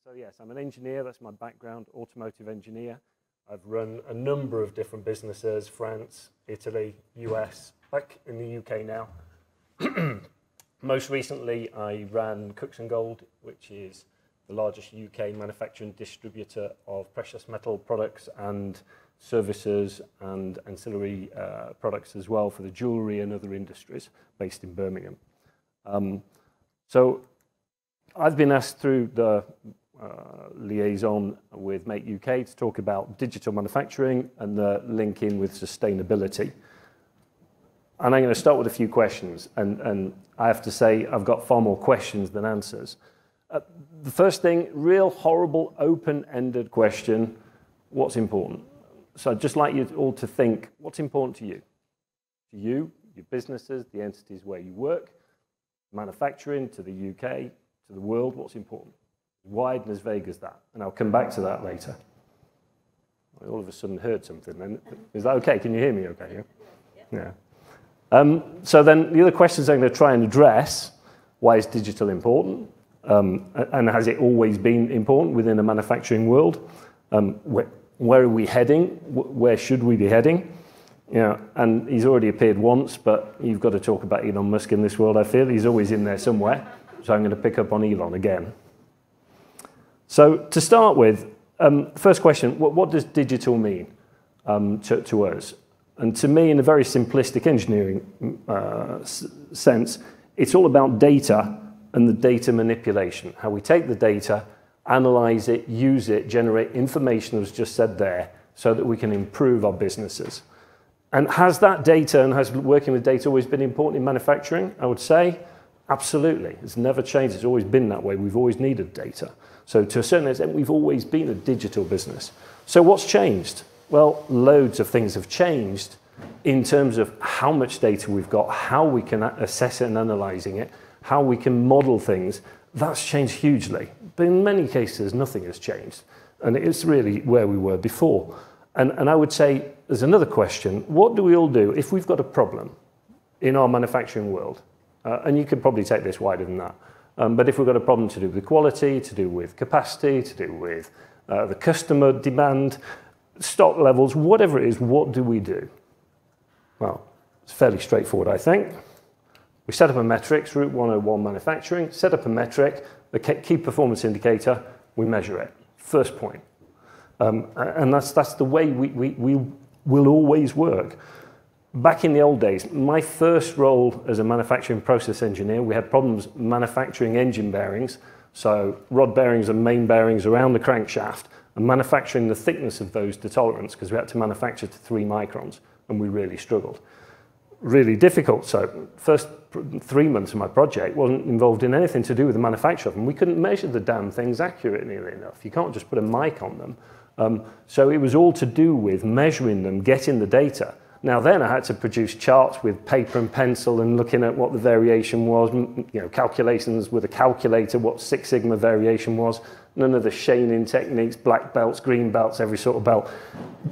So yes, I'm an engineer, that's my background, automotive engineer. I've run a number of different businesses, France, Italy, US, back in the UK now. Most recently, I ran Cooks & Gold, which is the largest UK manufacturer and distributor of precious metal products and services and ancillary products as well for the jewellery and other industries based in Birmingham. So I've been asked through the liaison with Make UK to talk about digital manufacturing and the link in with sustainability. And I'm going to start with a few questions, and I have to say I've got far more questions than answers. The first thing, real horrible open-ended question, what's important? So I'd just like you all to think, what's important to you? To you, your businesses, the entities where you work, manufacturing, to the UK, to the world, what's important? As wide and as vague as that, and I'll come back to that later. I all of a sudden heard something then. Is that okay? Can you hear me okay? Yeah. So then the other questions I'm going to try and address, why is digital important? And has it always been important within the manufacturing world? Where are we heading? Where should we be heading? You know, and he's already appeared once, but you've got to talk about Elon Musk in this world, I feel. He's always in there somewhere. So I'm going to pick up on Elon again. So to start with, first question, what does digital mean to us? And to me, in a very simplistic engineering sense, it's all about data and the data manipulation, how we take the data, analyze it, use it, generate information, as just said there, so that we can improve our businesses. And has that data and has working with data always been important in manufacturing? I would say absolutely. It's never changed. It's always been that way. We've always needed data. So to a certain extent, we've always been a digital business. So what's changed? Well, loads of things have changed in terms of how much data we've got, how we can assess it and analysing it, how we can model things. That's changed hugely. But in many cases, nothing has changed. And it's really where we were before. And I would say, there's another question, what do we all do if we've got a problem in our manufacturing world? And you could probably take this wider than that. But if we've got a problem to do with quality, to do with capacity, to do with the customer demand, stock levels, whatever it is, what do we do? Well, it's fairly straightforward, I think. We set up a metrics, Route 101 manufacturing, set up a metric, the key performance indicator, we measure it. First point. And that's the way we will always work. Back in the old days, my first role as a manufacturing process engineer, we had problems manufacturing engine bearings, so rod bearings and main bearings around the crankshaft, and manufacturing the thickness of those to tolerance, because we had to manufacture to 3 microns, and we really struggled. Really difficult. So first 3 months of my project wasn't involved in anything to do with the manufacture of them. We couldn't measure the damn things accurately enough. You can't just put a mic on them. So it was all to do with measuring them, getting the data. Now then I had to produce charts with paper and pencil and looking at what the variation was, you know, calculations with a calculator, what Six Sigma variation was, none of the shaning techniques, black belts, green belts, every sort of belt.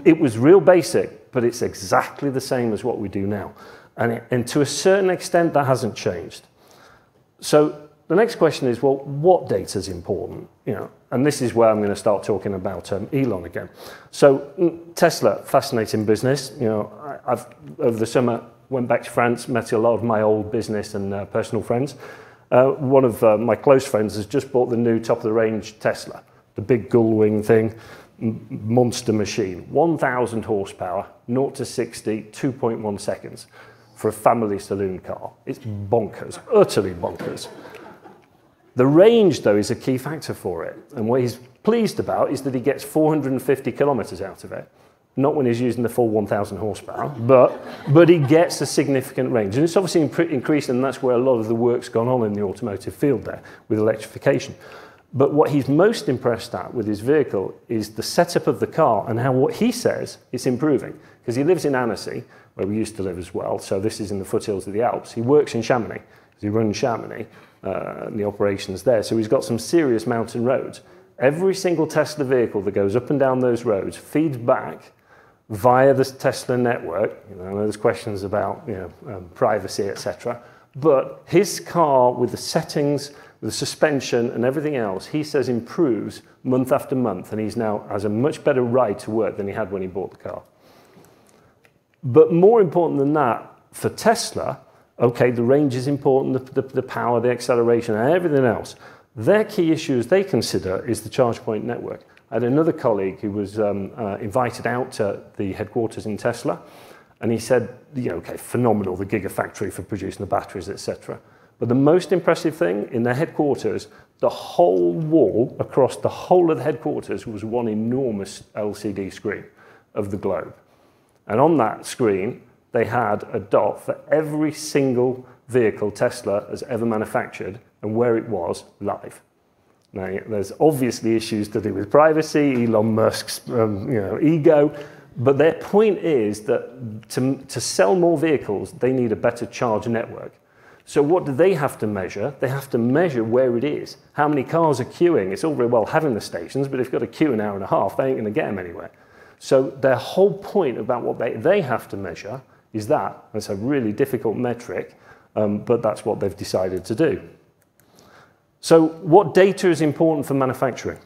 It was real basic, but it's exactly the same as what we do now. And to a certain extent, that hasn't changed. So the next question is, well, what data is important? You know, and this is where I'm going to start talking about Elon again. So Tesla, fascinating business. You know, I've over the summer went back to France, met a lot of my old business and personal friends. One of my close friends has just bought the new top-of-the-range Tesla, the big gull-wing thing, monster machine, 1,000 horsepower, 0 to 60, 2.1 seconds for a family saloon car. It's bonkers, utterly bonkers. The range, though, is a key factor for it. And what he's pleased about is that he gets 450 kilometers out of it. Not when he's using the full 1,000 horsepower, but he gets a significant range. And it's obviously increasing, and that's where a lot of the work's gone on in the automotive field there with electrification. But what he's most impressed at with his vehicle is the setup of the car and how what he says it's improving. Because he lives in Annecy, where we used to live as well, so this is in the foothills of the Alps. He works in Chamonix, because he runs Chamonix, and the operations there. So he's got some serious mountain roads. Every single Tesla vehicle that goes up and down those roads feeds back via the Tesla network. You know, I know there's questions about privacy, etc. But his car, with the settings, the suspension and everything else, he says improves month after month, and he's now has a much better ride to work than he had when he bought the car. But more important than that, for Tesla, okay, the range is important, the power, the acceleration, and everything else. Their key issues they consider is the charge point network. I had another colleague who was invited out to the headquarters in Tesla, and he said, okay, phenomenal, the gigafactory for producing the batteries, etc. But the most impressive thing in their headquarters, the whole wall across the whole of the headquarters was one enormous LCD screen of the globe. And on that screen, they had a dot for every single vehicle Tesla has ever manufactured and where it was live. Now, there's obviously issues to do with privacy, Elon Musk's ego, but their point is that to sell more vehicles, they need a better charge network. So what do they have to measure? They have to measure where it is. How many cars are queuing? It's all very well having the stations, but if you've got to queue an hour and a half, they ain't going to get them anywhere. So their whole point about what they have to measure is that. It's a really difficult metric, but that's what they've decided to do. So what data is important for manufacturing?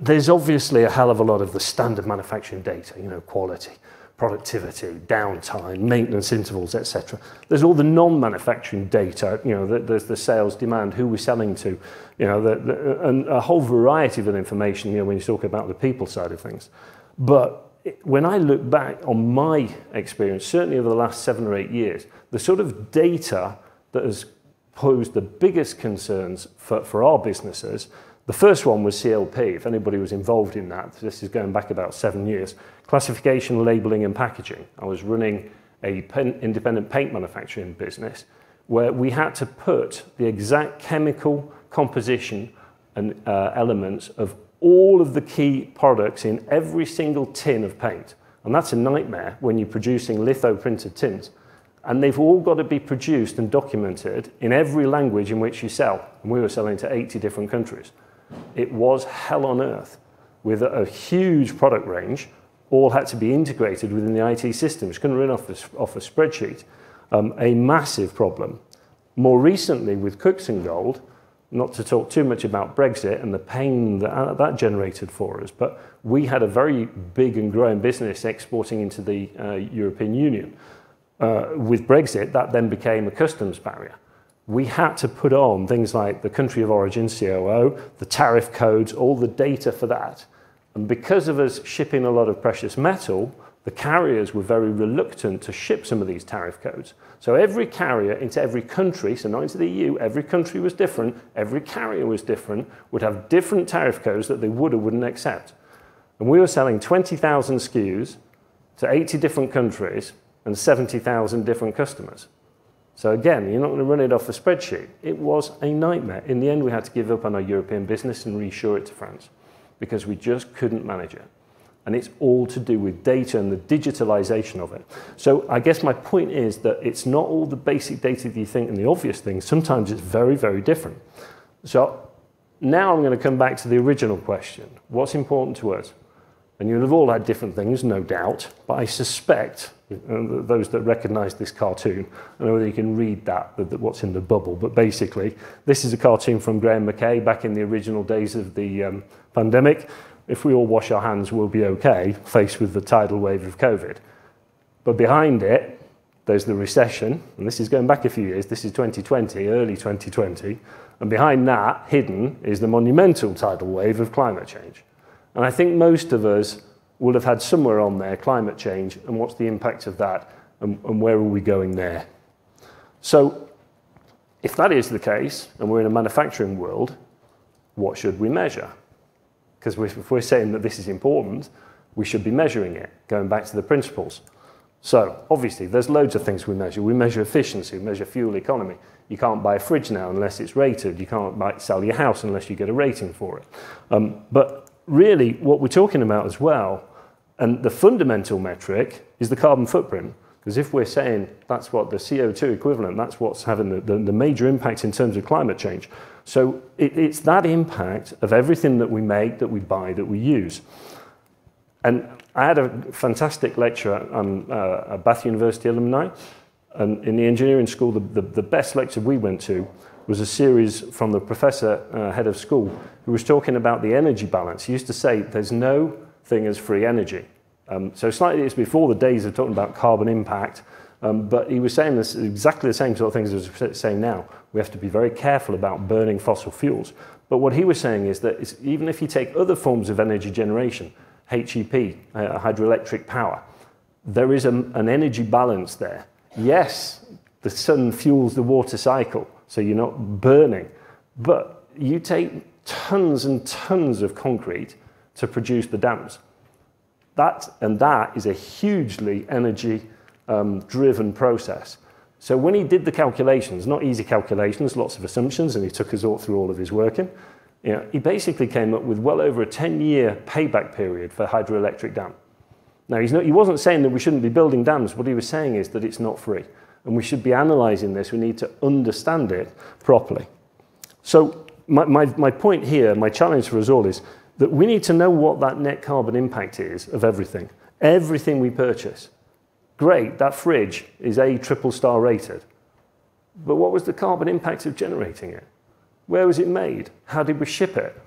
There's obviously a hell of a lot of the standard manufacturing data, quality, productivity, downtime, maintenance intervals, etc. There's all the non-manufacturing data, there's the sales demand, who we're selling to, and a whole variety of information, when you talk about the people side of things. But when I look back on my experience, certainly over the last 7 or 8 years, the sort of data that has posed the biggest concerns for our businesses, the first one was CLP, if anybody was involved in that. This is going back about 7 years. Classification, labeling, and packaging. I was running a independent paint manufacturing business where we had to put the exact chemical composition and elements of all of the key products in every single tin of paint. And that's a nightmare when you're producing litho-printed tins. And they've all got to be produced and documented in every language in which you sell. And we were selling to 80 different countries. It was hell on earth with a huge product range, all had to be integrated within the IT systems, couldn't run off a spreadsheet. A massive problem. More recently with Cooks and Gold, not to talk too much about Brexit and the pain that generated for us, but we had a very big and growing business exporting into the European Union. With Brexit, that then became a customs barrier. We had to put on things like the country of origin, COO, the tariff codes, all the data for that. And because of us shipping a lot of precious metal, the carriers were very reluctant to ship some of these tariff codes. So every carrier into every country, so not into the EU, every country was different, every carrier was different, would have different tariff codes that they would or wouldn't accept. And we were selling 20,000 SKUs to 80 different countries and 70,000 different customers. So again, you're not going to run it off a spreadsheet. It was a nightmare. In the end, we had to give up on our European business and reshore it to France because we just couldn't manage it. And it's all to do with data and the digitalisation of it. So I guess my point is that it's not all the basic data that you think and the obvious things. Sometimes it's very, very different. So now I'm going to come back to the original question. What's important to us? And you'll have all had different things, no doubt, but I suspect, those that recognise this cartoon, I don't know whether you can read what's in the bubble, but basically, this is a cartoon from Graham Mackay back in the original days of the pandemic. If we all wash our hands, we'll be okay, faced with the tidal wave of COVID. But behind it, there's the recession, and this is going back a few years, this is 2020, early 2020, and behind that, hidden, is the monumental tidal wave of climate change. And I think most of us will have had somewhere on there climate change and what's the impact of that and where are we going there. So if that is the case and we're in a manufacturing world, what should we measure? Because if we're saying that this is important, we should be measuring it, going back to the principles. So obviously there's loads of things we measure. We measure efficiency, we measure fuel economy. You can't buy a fridge now unless it's rated. You can't sell your house unless you get a rating for it. But really, what we're talking about as well, and the fundamental metric, is the carbon footprint. Because if we're saying that's what the CO2 equivalent, that's what's having the major impact in terms of climate change. So it's that impact of everything that we make, that we buy, that we use. And I had a fantastic lecture on a Bath University alumni, and in the engineering school, the best lecture we went to was a series from the professor, head of school, who was talking about the energy balance. He used to say there's no thing as free energy. So slightly it's before the days of talking about carbon impact, but he was saying this, exactly the same sort of things as we're saying now. We have to be very careful about burning fossil fuels. But what he was saying is that even if you take other forms of energy generation, HEP, hydroelectric power, there is an energy balance there. Yes, the sun fuels the water cycle, so you're not burning, but you take tons and tons of concrete to produce the dams. That is a hugely energy-driven process. So when he did the calculations, not easy calculations, lots of assumptions, and he took us all through all of his working, he basically came up with well over a 10-year payback period for hydroelectric dam. Now, he wasn't saying that we shouldn't be building dams. What he was saying is that it's not free, and we should be analysing this. We need to understand it properly. So my point here, my challenge for us all is that we need to know what that net carbon impact is of everything. Everything we purchase. Great, that fridge is A triple-star rated. But what was the carbon impact of generating it? Where was it made? How did we ship it?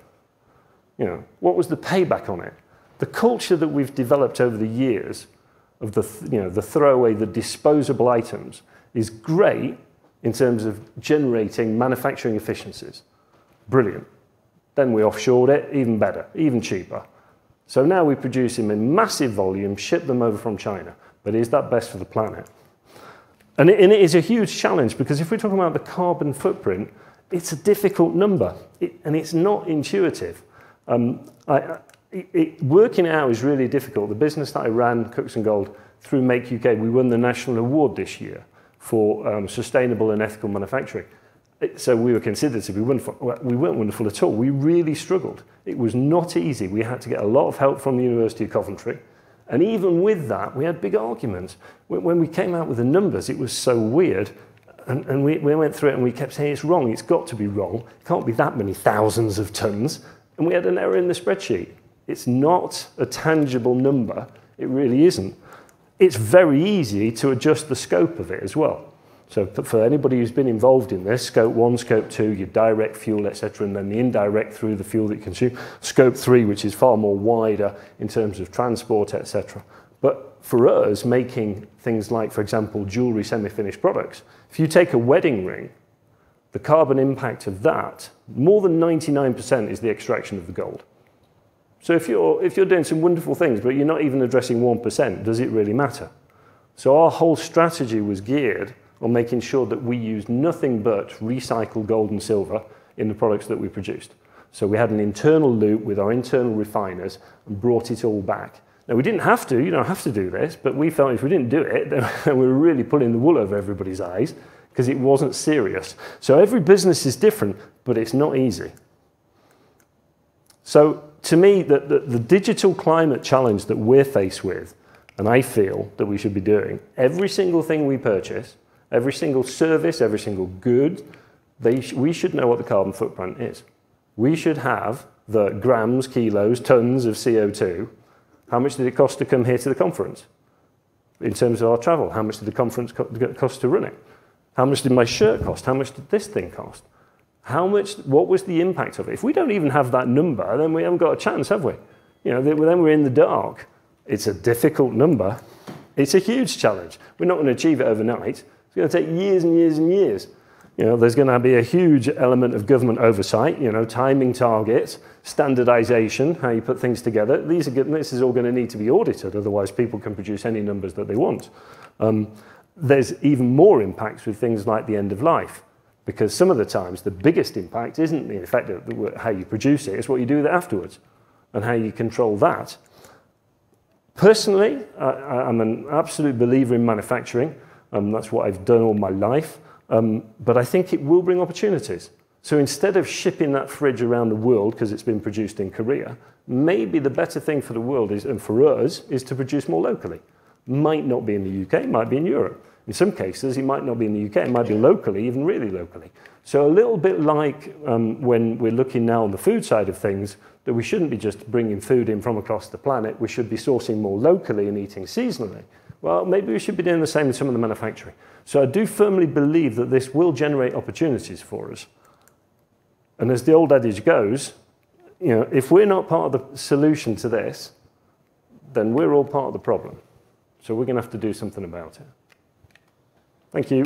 What was the payback on it? The culture that we've developed over the years of the throwaway, the disposable items is great in terms of generating manufacturing efficiencies. Brilliant. Then we offshored it, even better, even cheaper. So now we produce them in massive volume, ship them over from China. But is that best for the planet? And it is a huge challenge, because if we're talking about the carbon footprint, it's a difficult number, and it's not intuitive. Working it out is really difficult. The business that I ran, Cooks and Gold, through Make UK, we won the national award this year for sustainable and ethical manufacturing. So we were considered to be wonderful. Well, we weren't wonderful at all. We really struggled. It was not easy. We had to get a lot of help from the University of Coventry. And even with that, we had big arguments. When we came out with the numbers, it was so weird. And we went through it and we kept saying, it's wrong, it's got to be wrong. It can't be that many thousands of tons. And we had an error in the spreadsheet. It's not a tangible number. It really isn't. It's very easy to adjust the scope of it as well. So for anybody who's been involved in this, scope 1, scope 2, your direct fuel, etc., and then the indirect through the fuel that you consume. Scope 3, which is far more wider in terms of transport, etc. But for us, making things like, for example, jewellery semi-finished products, if you take a wedding ring, the carbon impact of that, more than 99% is the extraction of the gold. So if you're doing some wonderful things, but you're not even addressing 1%, does it really matter? So our whole strategy was geared on making sure that we used nothing but recycled gold and silver in the products that we produced. So we had an internal loop with our internal refiners and brought it all back. Now, we didn't have to, you don't have to do this, but we felt if we didn't do it, then we were really pulling the wool over everybody's eyes because it wasn't serious. So every business is different, but it's not easy. So to me, the digital climate challenge that we're faced with, and I feel that we should be doing, every single thing we purchase, every single service, every single good, we should know what the carbon footprint is. We should have the grams, kilos, tons of CO2. How much did it cost to come here to the conference? In terms of our travel, how much did the conference cost to run it? How much did my shirt cost? How much did this thing cost? What was the impact of it? If we don't even have that number, then we haven't got a chance, have we? Then we're in the dark. It's a difficult number. It's a huge challenge. We're not going to achieve it overnight. It's going to take years and years and years. There's going to be a huge element of government oversight, timing targets, standardization, how you put things together. This is all going to need to be audited, otherwise people can produce any numbers that they want. There's even more impacts with things like the end of life, because some of the times the biggest impact isn't the effect of how you produce it, it's what you do with it afterwards and how you control that. Personally, I'm an absolute believer in manufacturing. That's what I've done all my life. But I think it will bring opportunities. So instead of shipping that fridge around the world because it's been produced in Korea, maybe the better thing for the world is, and for us, is to produce more locally. Might not be in the UK, might be in Europe. In some cases, it might not be in the UK, it might be locally, even really locally. So a little bit like when we're looking now on the food side of things, that we shouldn't be just bringing food in from across the planet, we should be sourcing more locally and eating seasonally. Well, maybe we should be doing the same with some of the manufacturing. So I do firmly believe that this will generate opportunities for us. And as the old adage goes, you know, if we're not part of the solution to this, then we're all part of the problem. So we're going to have to do something about it. Thank you.